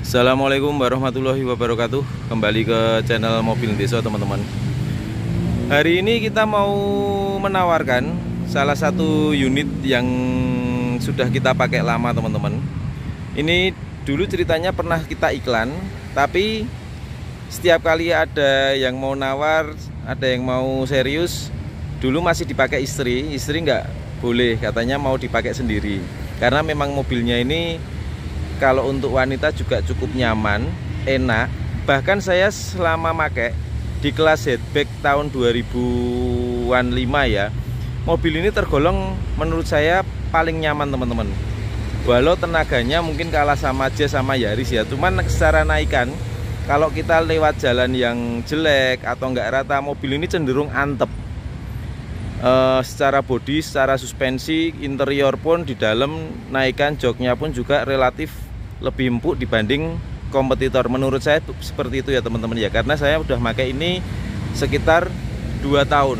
Assalamualaikum warahmatullahi wabarakatuh. Kembali ke channel Mobil Desa teman-teman. Hari ini kita mau menawarkan salah satu unit yang sudah kita pakai lama teman-teman. Ini dulu ceritanya pernah kita iklan, tapi setiap kali ada yang mau nawar, ada yang mau serius, dulu masih dipakai istri nggak boleh, katanya mau dipakai sendiri. Karena memang mobilnya ini kalau untuk wanita juga cukup nyaman, enak. Bahkan saya selama pakai di kelas hatchback tahun 2000-an 5 ya, mobil ini tergolong menurut saya paling nyaman teman-teman. Walau tenaganya mungkin kalah sama Yaris ya, cuman secara naikan kalau kita lewat jalan yang jelek atau nggak rata, mobil ini cenderung antep. Secara bodi, secara suspensi, interior pun di dalam naikan joknya pun juga relatif lebih empuk dibanding kompetitor. Menurut saya seperti itu ya teman-teman ya, karena saya udah pakai ini sekitar 2 tahun.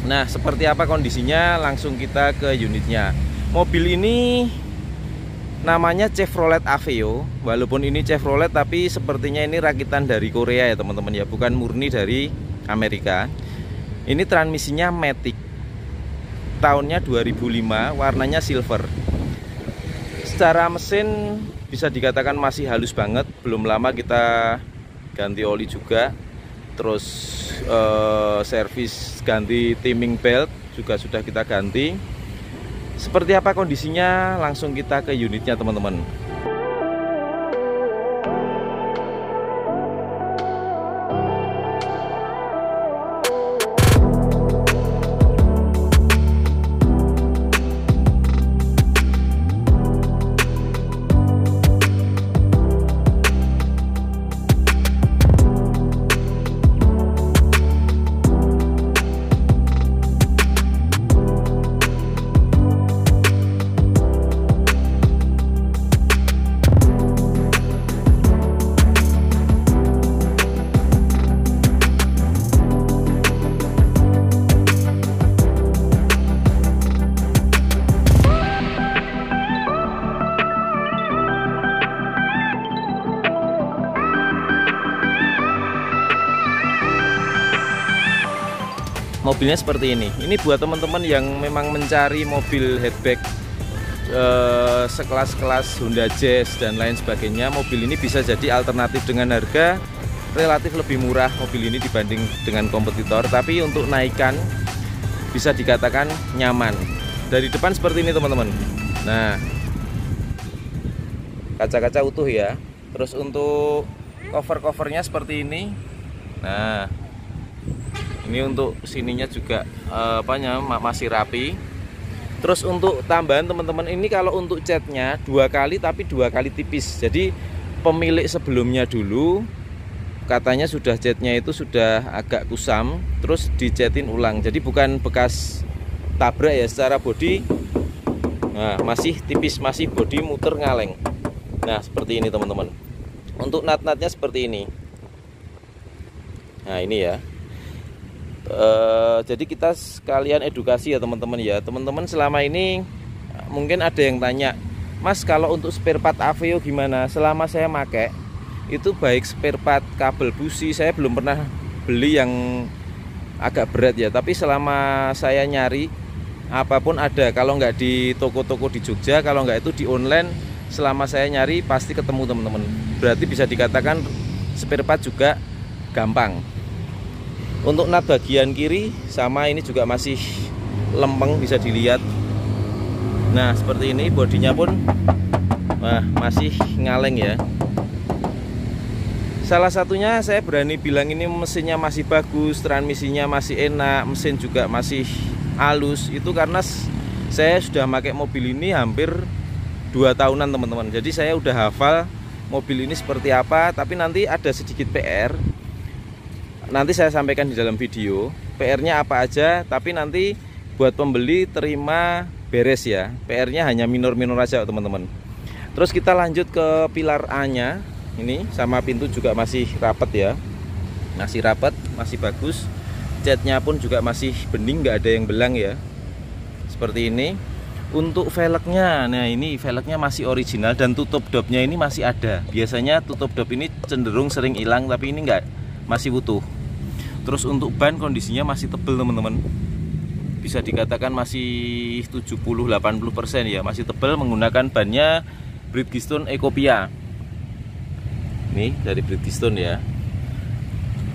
Nah, seperti apa kondisinya, langsung kita ke unitnya. Mobil ini namanya Chevrolet Aveo. Walaupun ini Chevrolet, tapi sepertinya ini rakitan dari Korea ya teman-teman ya, bukan murni dari Amerika. Ini transmisinya Matic, tahunnya 2005, warnanya silver. Secara mesin bisa dikatakan masih halus banget, belum lama kita ganti oli juga, terus servis ganti timing belt juga sudah kita ganti. Seperti apa kondisinya, langsung kita ke unitnya teman-teman. Mobilnya seperti ini. Ini buat teman-teman yang memang mencari mobil hatchback sekelas-kelas Honda Jazz dan lain sebagainya. Mobil ini bisa jadi alternatif dengan harga relatif lebih murah mobil ini dibanding dengan kompetitor. Tapi untuk naikan bisa dikatakan nyaman. Dari depan seperti ini teman-teman. Nah, kaca-kaca utuh ya. Terus untuk cover-covernya seperti ini. Nah, ini untuk sininya juga masih rapi. Terus untuk tambahan teman-teman, ini kalau untuk catnya 2 kali, tapi 2 kali tipis. Jadi pemilik sebelumnya dulu katanya sudah catnya itu sudah agak kusam, terus dicetin ulang. Jadi bukan bekas tabrak ya, secara bodi nah masih tipis, masih bodi muter ngaleng. Nah seperti ini teman-teman. Untuk nat-natnya seperti ini. Nah ini ya. Jadi kita sekalian edukasi ya teman-teman ya. Teman-teman selama ini mungkin ada yang tanya, Mas kalau untuk spare part Aveo gimana? Selama saya pakai itu baik spare part kabel busi, saya belum pernah beli yang agak berat ya. Tapi selama saya nyari apapun ada. Kalau nggak di toko-toko di Jogja, kalau nggak itu di online, selama saya nyari pasti ketemu teman-teman. Berarti bisa dikatakan spare part juga gampang. Untuk nut bagian kiri sama, ini juga masih lempeng, bisa dilihat. Nah seperti ini, bodinya pun masih ngaleng ya. Salah satunya saya berani bilang ini mesinnya masih bagus, transmisinya masih enak, mesin juga masih halus. Itu karena saya sudah pakai mobil ini hampir 2 tahunan teman-teman. Jadi saya udah hafal mobil ini seperti apa. Tapi nanti ada sedikit PR, nanti saya sampaikan di dalam video PR-nya apa aja. Tapi nanti buat pembeli terima beres ya, PR-nya hanya minor-minor aja teman-teman. Terus kita lanjut ke pilar A-nya. Ini sama pintu juga masih rapat ya, masih rapat, masih bagus. Catnya pun juga masih bening, nggak ada yang belang ya. Seperti ini. Untuk velgnya, nah ini velgnya masih original dan tutup dopnya ini masih ada. Biasanya tutup dop ini cenderung sering hilang, tapi ini enggak, masih utuh. Terus untuk ban kondisinya masih tebal teman-teman. Bisa dikatakan masih 70-80% ya, masih tebal, menggunakan bannya Bridgestone Ecopia. Ini dari Bridgestone ya.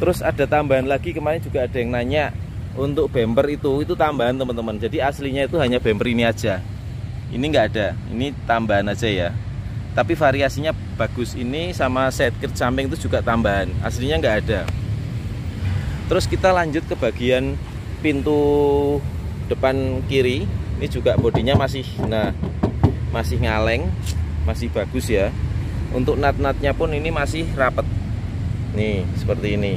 Terus ada tambahan lagi, kemarin juga ada yang nanya untuk bumper itu tambahan teman-teman. Jadi aslinya itu hanya bumper ini aja. Ini nggak ada, ini tambahan aja ya. Tapi variasinya bagus, ini sama side skirt samping itu juga tambahan. Aslinya nggak ada. Terus kita lanjut ke bagian pintu depan kiri. Ini juga bodinya masih, nah masih ngaleng, masih bagus ya. Untuk nut-nutnya pun ini masih rapet. Nih seperti ini.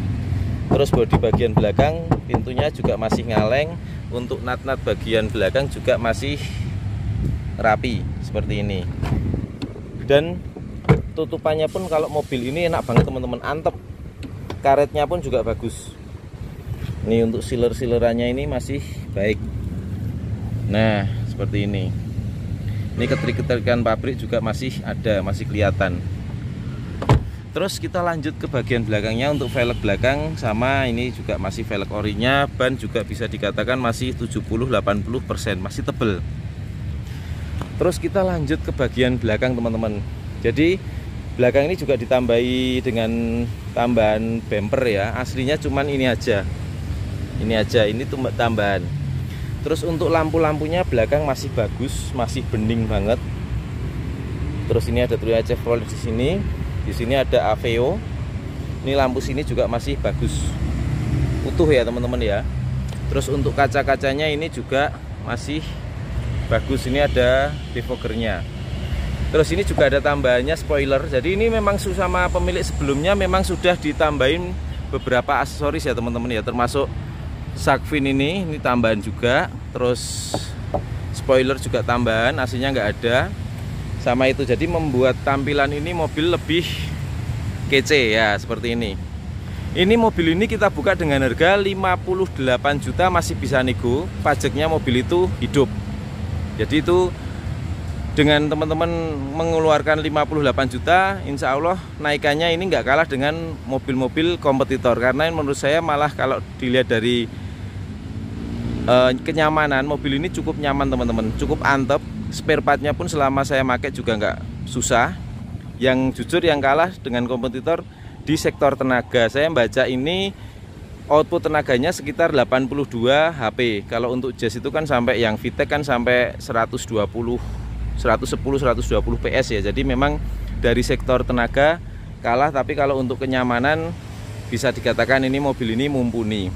Terus bodi bagian belakang pintunya juga masih ngaleng. Untuk nut-nut bagian belakang juga masih rapi seperti ini. Dan tutupannya pun kalau mobil ini enak banget teman-teman, antep. Karetnya pun juga bagus. Ini untuk sealer-sealerannya ini masih baik. Nah seperti ini. Ini keterik-keterikan pabrik juga masih ada, masih kelihatan. Terus kita lanjut ke bagian belakangnya. Untuk velg belakang sama, ini juga masih velg orinya. Ban juga bisa dikatakan masih 70-80%, masih tebel. Terus kita lanjut ke bagian belakang teman-teman. Jadi belakang ini juga ditambahi dengan tambahan bumper ya. Aslinya cuman ini aja. Ini aja, ini tambahan. Terus untuk lampu-lampunya belakang masih bagus, masih bening banget. Terus ini ada tulisan Chevrolet di sini. Di sini ada Aveo. Ini lampu sini juga masih bagus, utuh ya teman-teman ya. Terus untuk kaca-kacanya ini juga masih bagus. Ini ada defoggernya. Terus ini juga ada tambahannya spoiler. Jadi ini memang sama pemilik sebelumnya memang sudah ditambahin beberapa aksesoris ya teman-teman ya, termasuk shark fin ini tambahan juga. Terus spoiler juga tambahan, aslinya nggak ada. Sama itu, jadi membuat tampilan ini mobil lebih kece ya, seperti ini. Ini mobil ini kita buka dengan harga 58 juta, masih bisa nego. Pajaknya mobil itu hidup. Jadi itu dengan teman-teman mengeluarkan 58 juta, insya Allah naikannya ini nggak kalah dengan mobil-mobil kompetitor. Karena menurut saya malah kalau dilihat dari kenyamanan, mobil ini cukup nyaman teman-teman, cukup antep. Spare partnya pun selama saya pakai juga nggak susah. Yang jujur yang kalah dengan kompetitor di sektor tenaga, saya baca ini output tenaganya sekitar 82 HP. Kalau untuk Jazz itu kan sampai, yang VTEC kan sampai 110 120 PS ya. Jadi memang dari sektor tenaga kalah, tapi kalau untuk kenyamanan bisa dikatakan ini mobil ini mumpuni.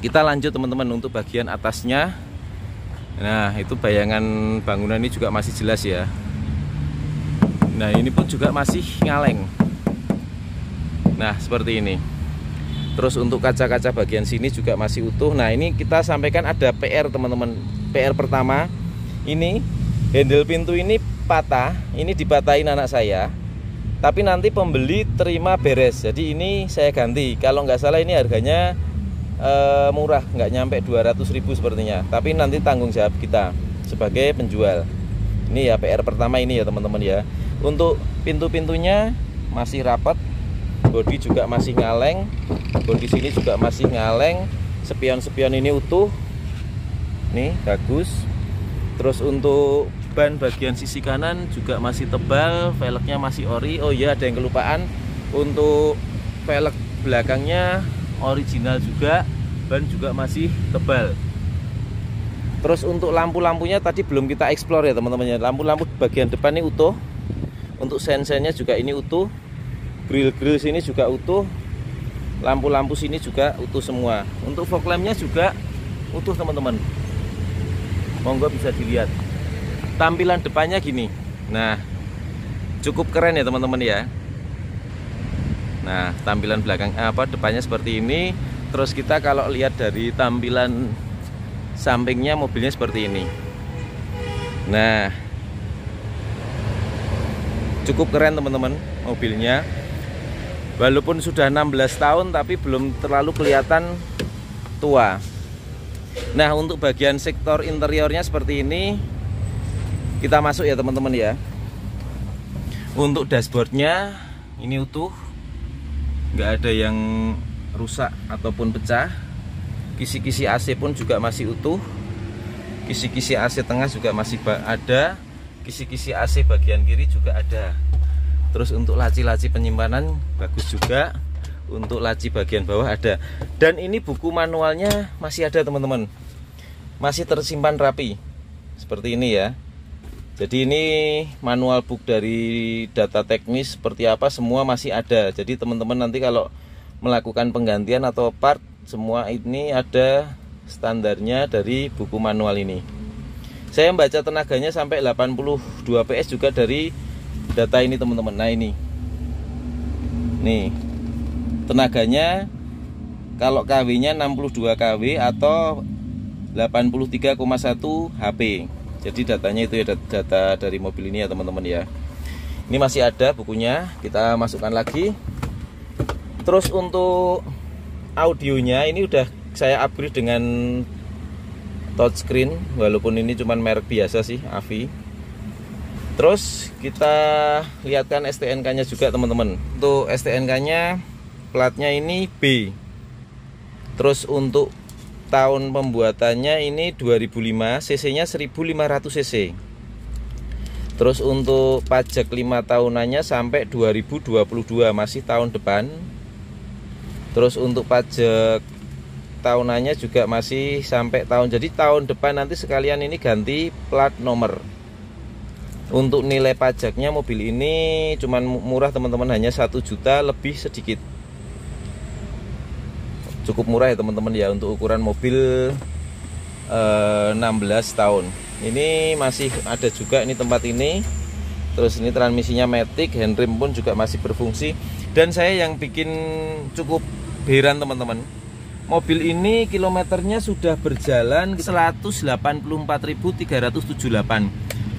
Kita lanjut teman-teman untuk bagian atasnya. Nah itu bayangan bangunan ini juga masih jelas ya. Nah ini pun juga masih ngaleng. Nah seperti ini. Terus untuk kaca-kaca bagian sini juga masih utuh. Nah ini kita sampaikan ada PR teman-teman. PR pertama, ini handle pintu ini patah. Ini dipatahin anak saya, tapi nanti pembeli terima beres. Jadi ini saya ganti. Kalau nggak salah ini harganya murah, nggak nyampe 200.000 sepertinya, tapi nanti tanggung jawab kita sebagai penjual. Ini ya PR pertama ini ya teman-teman ya. Untuk pintu-pintunya masih rapat, bodi juga masih ngaleng, bodi sini juga masih ngaleng, spion-spion ini utuh, nih bagus. Terus untuk ban bagian sisi kanan juga masih tebal, velgnya masih ori. Oh iya, ada yang kelupaan, untuk velg belakangnya original juga, ban juga masih tebal. Terus untuk lampu-lampunya tadi belum kita explore ya teman-teman ya. Lampu-lampu bagian depan ini utuh. Untuk sen-sennya juga ini utuh. Grill-grill sini juga utuh. Lampu-lampu sini juga utuh semua. Untuk fog lampnya juga utuh teman-teman. Monggo bisa dilihat. Tampilan depannya gini. Nah, cukup keren ya teman-teman ya. Nah tampilan belakang depannya seperti ini. Terus kita kalau lihat dari tampilan sampingnya, mobilnya seperti ini. Nah cukup keren teman-teman mobilnya. Walaupun sudah 16 tahun tapi belum terlalu kelihatan tua. Nah untuk bagian sektor interiornya seperti ini. Kita masuk ya teman-teman ya. Untuk dashboardnya ini utuh, nggak ada yang rusak ataupun pecah. Kisi-kisi AC pun juga masih utuh. Kisi-kisi AC tengah juga masih ada. Kisi-kisi AC bagian kiri juga ada. Terus untuk laci-laci penyimpanan bagus juga. Untuk laci bagian bawah ada. Dan ini buku manualnya masih ada teman-teman, masih tersimpan rapi seperti ini ya. Jadi ini manual book dari data teknis seperti apa semua masih ada. Jadi teman-teman nanti kalau melakukan penggantian atau part, semua ini ada standarnya dari buku manual ini. Saya membaca tenaganya sampai 82 PS juga dari data ini teman-teman. Nah ini nih tenaganya, kalau kW nya 62 kW atau 83,1 HP. Jadi datanya itu ya data dari mobil ini ya teman-teman ya. Ini masih ada bukunya, kita masukkan lagi. Terus untuk audionya ini udah saya upgrade dengan touchscreen, walaupun ini cuman merek biasa sih, AVI. Terus kita lihatkan STNK nya juga teman-teman. Untuk STNK nya platnya ini B. Terus untuk tahun pembuatannya ini 2005, cc nya 1500 cc. Terus untuk pajak 5 tahunannya sampai 2022, masih tahun depan. Terus untuk pajak tahunannya juga masih sampai tahun, jadi tahun depan nanti sekalian ini ganti plat nomor. Untuk nilai pajaknya mobil ini cuman murah teman-teman, hanya 1 juta lebih sedikit. Cukup murah ya teman-teman ya untuk ukuran mobil 16 tahun. Ini masih ada juga ini tempat ini. Terus ini transmisinya matic, handrim pun juga masih berfungsi. Dan saya yang bikin cukup heran teman-teman, mobil ini kilometernya sudah berjalan 184.378.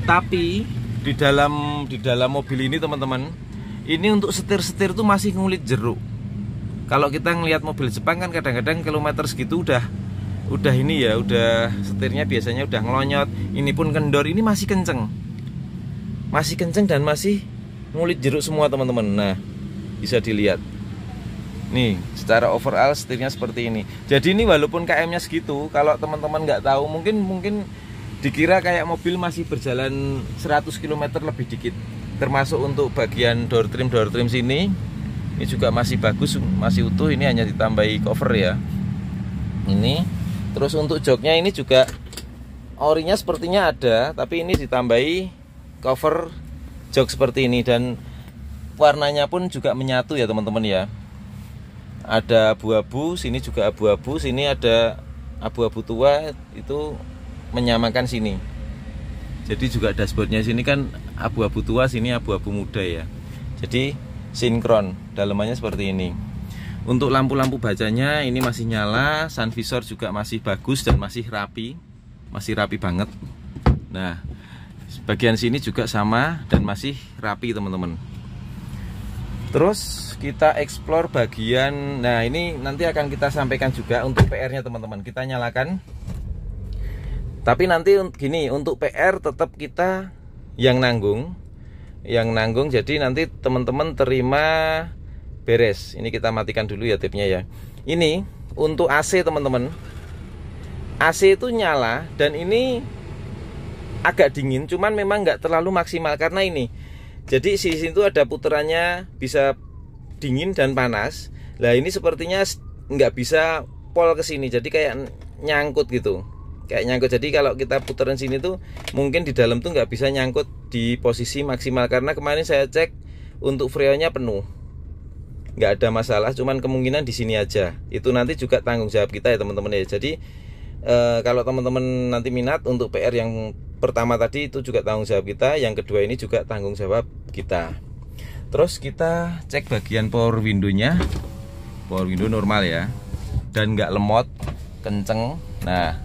Tapi di dalam mobil ini teman-teman, ini untuk setir-setir tuh masih ngulit jeruk. Kalau kita ngelihat mobil Jepang kan kadang-kadang kilometer segitu udah ini ya, udah setirnya biasanya udah ngelonyot. Ini pun kendor, ini masih kenceng. Masih kenceng dan masih ngulit jeruk semua teman-teman. Nah, bisa dilihat. Nih, secara overall setirnya seperti ini. Jadi ini walaupun KM-nya segitu, kalau teman-teman nggak tahu mungkin dikira kayak mobil masih berjalan 100 km lebih dikit. Termasuk untuk bagian door trim sini. Ini juga masih bagus, masih utuh. Ini hanya ditambahi cover ya. Ini. Terus untuk joknya ini juga orinya sepertinya ada, tapi ini ditambahi cover jok seperti ini. Dan warnanya pun juga menyatu ya teman-teman ya. Ada abu-abu, sini juga abu-abu, sini ada abu-abu tua, itu menyamakan sini. Jadi juga dashboardnya sini kan abu-abu tua, sini abu-abu muda ya. Jadi sinkron, dalemannya seperti ini. Untuk lampu-lampu bacanya ini masih nyala, sun visor juga masih bagus dan masih rapi banget. Nah, bagian sini juga sama dan masih rapi teman-teman. Terus kita explore bagian, nah ini nanti akan kita sampaikan juga untuk PR-nya teman-teman. Kita nyalakan. Tapi nanti gini, untuk PR tetap kita yang nanggung. Jadi nanti teman-teman terima beres. Ini kita matikan dulu ya tipnya ya. Ini untuk AC teman-teman. AC itu nyala dan ini agak dingin, cuman memang nggak terlalu maksimal karena ini. Jadi di sini tuh ada puterannya, bisa dingin dan panas. Lah ini sepertinya nggak bisa pol ke sini, jadi kayak nyangkut gitu. Jadi kalau kita puterin sini tuh mungkin di dalam tuh nggak bisa nyangkut di posisi maksimal, karena kemarin saya cek untuk freonnya penuh, nggak ada masalah, cuman kemungkinan di sini aja. Itu nanti juga tanggung jawab kita ya teman-teman ya. Jadi kalau teman-teman nanti minat untuk PR yang pertama tadi itu juga tanggung jawab kita, yang kedua ini juga tanggung jawab kita. Terus kita cek bagian power window-nya. Power window normal ya, dan nggak lemot, kenceng. Nah,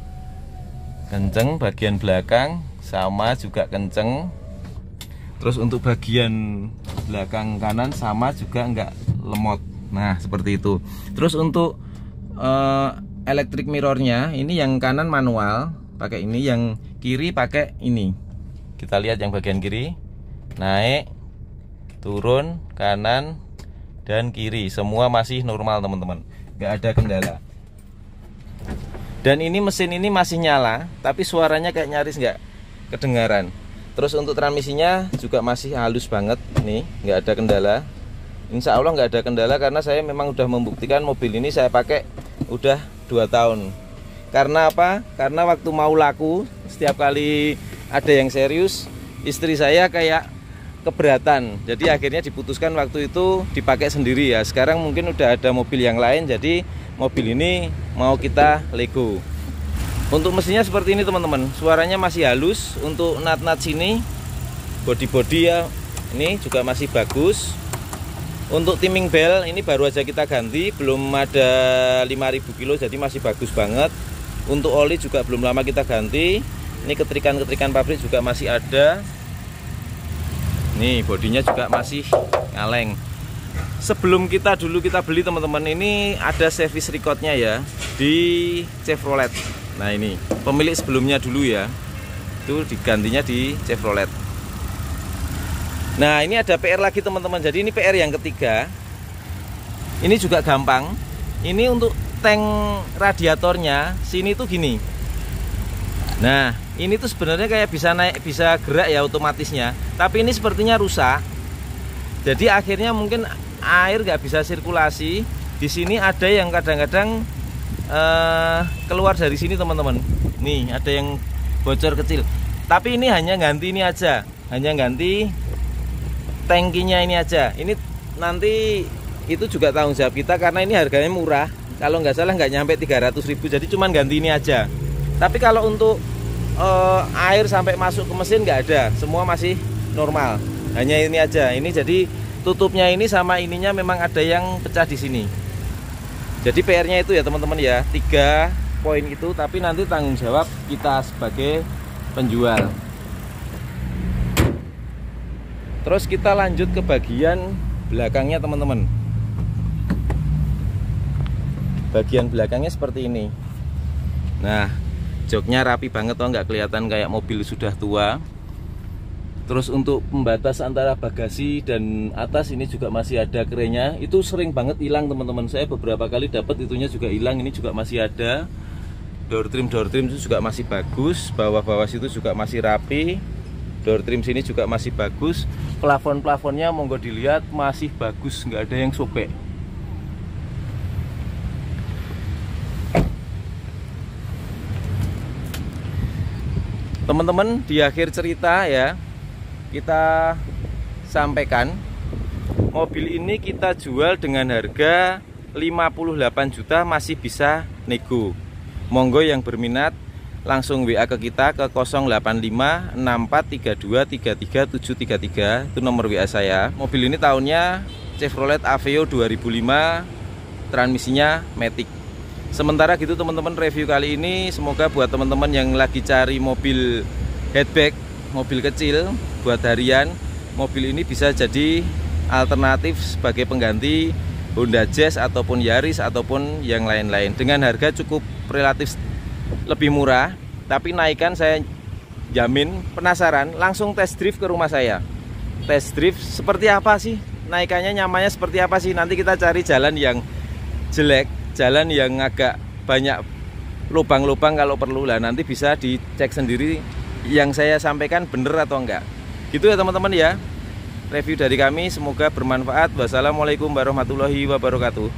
kenceng, bagian belakang sama juga kenceng. Terus untuk bagian belakang kanan sama juga nggak lemot. Nah seperti itu. Terus untuk electric mirrornya ini yang kanan manual pakai ini, yang kiri pakai ini Kita lihat yang bagian kiri, naik, turun, kanan, dan kiri, semua masih normal teman-teman, nggak ada kendala. Dan ini mesin ini masih nyala, tapi suaranya kayak nyaris nggak kedengaran. Terus untuk transmisinya juga masih halus banget nih, nggak ada kendala. Insya Allah nggak ada kendala karena saya memang udah membuktikan mobil ini saya pakai udah 2 tahun. Karena apa? Karena waktu mau laku, setiap kali ada yang serius, istri saya kayak keberatan. Jadi akhirnya diputuskan waktu itu dipakai sendiri ya. Sekarang mungkin udah ada mobil yang lain, jadi mobil ini mau kita lego. Untuk mesinnya seperti ini teman-teman, suaranya masih halus. Untuk nat-nat sini, body-body ya, ini juga masih bagus. Untuk timing bell ini baru aja kita ganti, belum ada 5000 kilo, jadi masih bagus banget. Untuk oli juga belum lama kita ganti. Ini ketrikan-ketrikan pabrik juga masih ada. Nih bodinya juga masih kaleng. Sebelum kita beli teman-teman, ini ada service recordnya ya di Chevrolet. Nah ini pemilik sebelumnya dulu ya, itu digantinya di Chevrolet. Nah ini ada PR lagi teman-teman. Jadi ini PR yang ketiga. Ini juga gampang. Ini untuk tank radiatornya sini tuh gini. Nah ini tuh sebenarnya kayak bisa naik, bisa gerak ya otomatisnya. Tapi ini sepertinya rusak. Jadi akhirnya mungkin air nggak bisa sirkulasi. Di sini ada yang kadang-kadang keluar dari sini teman-teman. Nih ada yang bocor kecil. Tapi ini hanya ganti ini aja, hanya ganti tangkinya ini aja. Ini nanti itu juga tanggung jawab kita karena ini harganya murah. Kalau nggak salah nggak nyampe 300.000. Jadi cuman ganti ini aja. Tapi kalau untuk air sampai masuk ke mesin nggak ada, semua masih normal. Hanya ini aja. Ini jadi tutupnya ini sama ininya memang ada yang pecah di sini. Jadi PR-nya itu ya teman-teman ya, 3 poin itu. Tapi nanti tanggung jawab kita sebagai penjual. Terus kita lanjut ke bagian belakangnya teman-teman. Bagian belakangnya seperti ini. Nah joknya rapi banget toh, nggak kelihatan kayak mobil sudah tua. Terus untuk pembatas antara bagasi dan atas ini juga masih ada kerennya. Itu sering banget hilang teman-teman. Saya beberapa kali dapat itunya juga hilang. Ini juga masih ada. Door trim itu juga masih bagus. Bawah-bawah situ juga masih rapi. Door trim sini juga masih bagus. Plafon-plafonnya monggo dilihat masih bagus, nggak ada yang sobek. Teman-teman, di akhir cerita ya kita sampaikan mobil ini kita jual dengan harga 58 juta, masih bisa nego. Monggo yang berminat langsung WA ke kita ke 085643233733. Itu nomor WA saya. Mobil ini tahunnya Chevrolet Aveo 2005, transmisinya Matic. Sementara gitu teman-teman, review kali ini semoga buat teman-teman yang lagi cari mobil hatchback, mobil kecil buat harian, mobil ini bisa jadi alternatif sebagai pengganti Honda Jazz ataupun Yaris ataupun yang lain-lain dengan harga cukup relatif lebih murah. Tapi naikan saya jamin. Penasaran? Langsung test drive ke rumah saya. Test drive seperti apa sih? Naikannya, nyamannya seperti apa sih? Nanti kita cari jalan yang jelek, jalan yang agak banyak lubang-lubang kalau perlu lah, nanti bisa dicek sendiri yang saya sampaikan bener atau enggak. Gitu ya teman-teman ya. Review dari kami semoga bermanfaat. Wassalamualaikum warahmatullahi wabarakatuh.